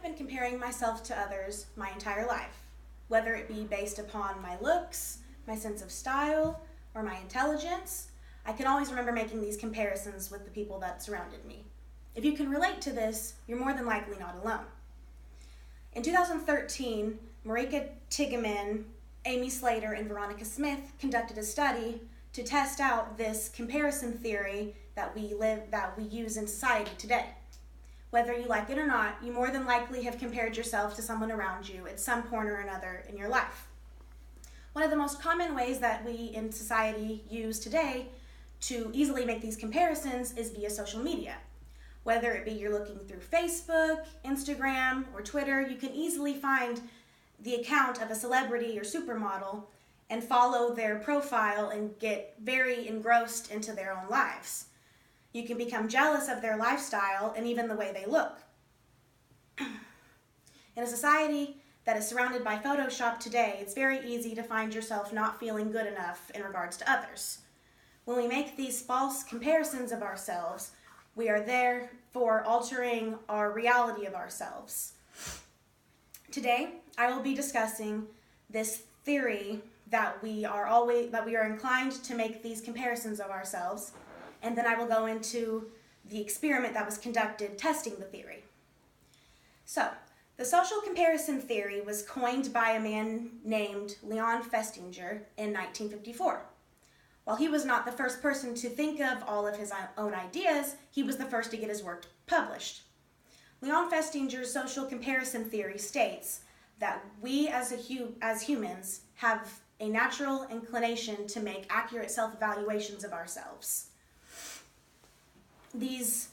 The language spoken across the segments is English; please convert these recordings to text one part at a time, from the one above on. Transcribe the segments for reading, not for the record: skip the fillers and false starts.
been comparing myself to others my entire life, whether it be based upon my looks, my sense of style, or my intelligence. I can always remember making these comparisons with the people that surrounded me. If you can relate to this, you're more than likely not alone. In 2013, Marika Tigeman, Amy Slater, and Veronica Smith conducted a study to test out this comparison theory that we use in society today. Whether you like it or not, you more than likely have compared yourself to someone around you at some point or another in your life. One of the most common ways that we in society use today to easily make these comparisons is via social media. Whether it be you're looking through Facebook, Instagram, or Twitter, you can easily find the account of a celebrity or supermodel and follow their profile and get very engrossed into their own lives. You can become jealous of their lifestyle and even the way they look. In a society that is surrounded by Photoshop today, it's very easy to find yourself not feeling good enough in regards to others. When we make these false comparisons of ourselves, we are therefore altering our reality of ourselves. Today, I will be discussing this theory that we are inclined to make these comparisons of ourselves, and then I will go into the experiment that was conducted testing the theory. So, the social comparison theory was coined by a man named Leon Festinger in 1954. While he was not the first person to think of all of his own ideas, he was the first to get his work published. Leon Festinger's social comparison theory states that we as humans have a natural inclination to make accurate self-evaluations of ourselves. These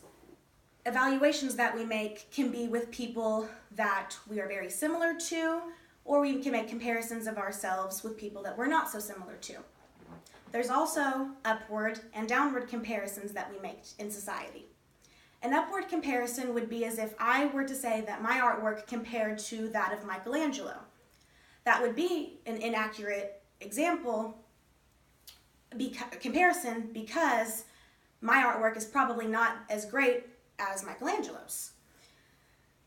evaluations that we make can be with people that we are very similar to, or we can make comparisons of ourselves with people that we're not so similar to. There's also upward and downward comparisons that we make in society. An upward comparison would be as if I were to say that my artwork compared to that of Michelangelo. That would be an inaccurate comparison because my artwork is probably not as great as Michelangelo's.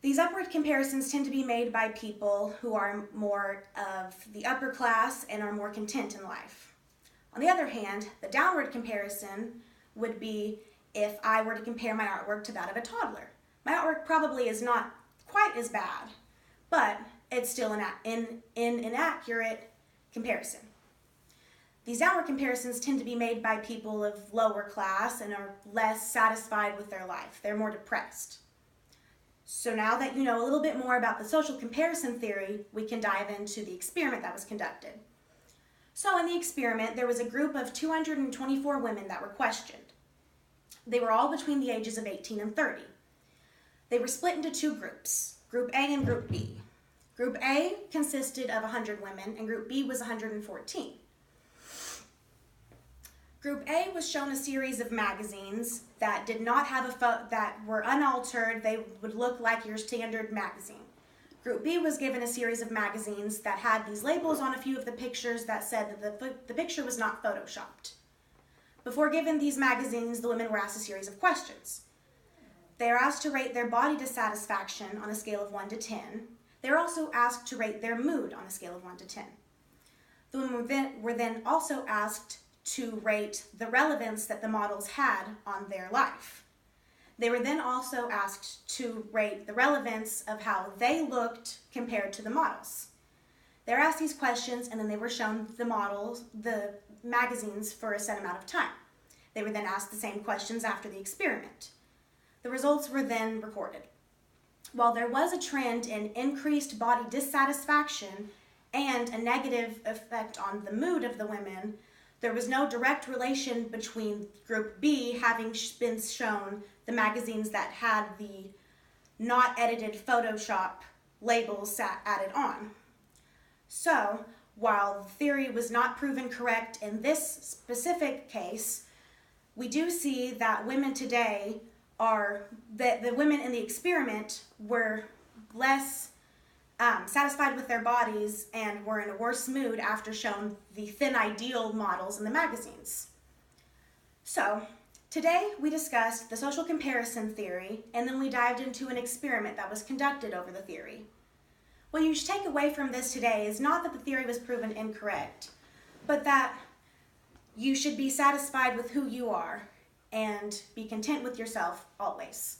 These upward comparisons tend to be made by people who are more of the upper class and are more content in life. On the other hand, the downward comparison would be if I were to compare my artwork to that of a toddler. My artwork probably is not quite as bad, but it's still an inaccurate comparison. These downward comparisons tend to be made by people of lower class and are less satisfied with their life. They're more depressed. So now that you know a little bit more about the social comparison theory, we can dive into the experiment that was conducted. So in the experiment, there was a group of 224 women that were questioned. They were all between the ages of 18 and 30. They were split into two groups, Group A and Group B. Group A consisted of 100 women and Group B was 114. Group A was shown a series of magazines that did not have that were unaltered. They would look like your standard magazine. Group B was given a series of magazines that had these labels on a few of the pictures that said that the picture was not photoshopped. Before given these magazines, the women were asked a series of questions. They are asked to rate their body dissatisfaction on a scale of 1 to 10. They were also asked to rate their mood on a scale of 1 to 10. The women were then also asked to rate the relevance that the models had on their life. They were then also asked to rate the relevance of how they looked compared to the models. They were asked these questions and then they were shown the magazines for a set amount of time. They were then asked the same questions after the experiment. The results were then recorded. While there was a trend in increased body dissatisfaction and a negative effect on the mood of the women, there was no direct relation between Group B having been shown the magazines that had the not edited Photoshop labels added on. So, while the theory was not proven correct in this specific case, we do see that women today the women in the experiment were less satisfied with their bodies and were in a worse mood after shown the thin ideal models in the magazines. So, Today, we discussed the social comparison theory, and then we dived into an experiment that was conducted over the theory. What you should take away from this today is not that the theory was proven incorrect, but that you should be satisfied with who you are and be content with yourself always.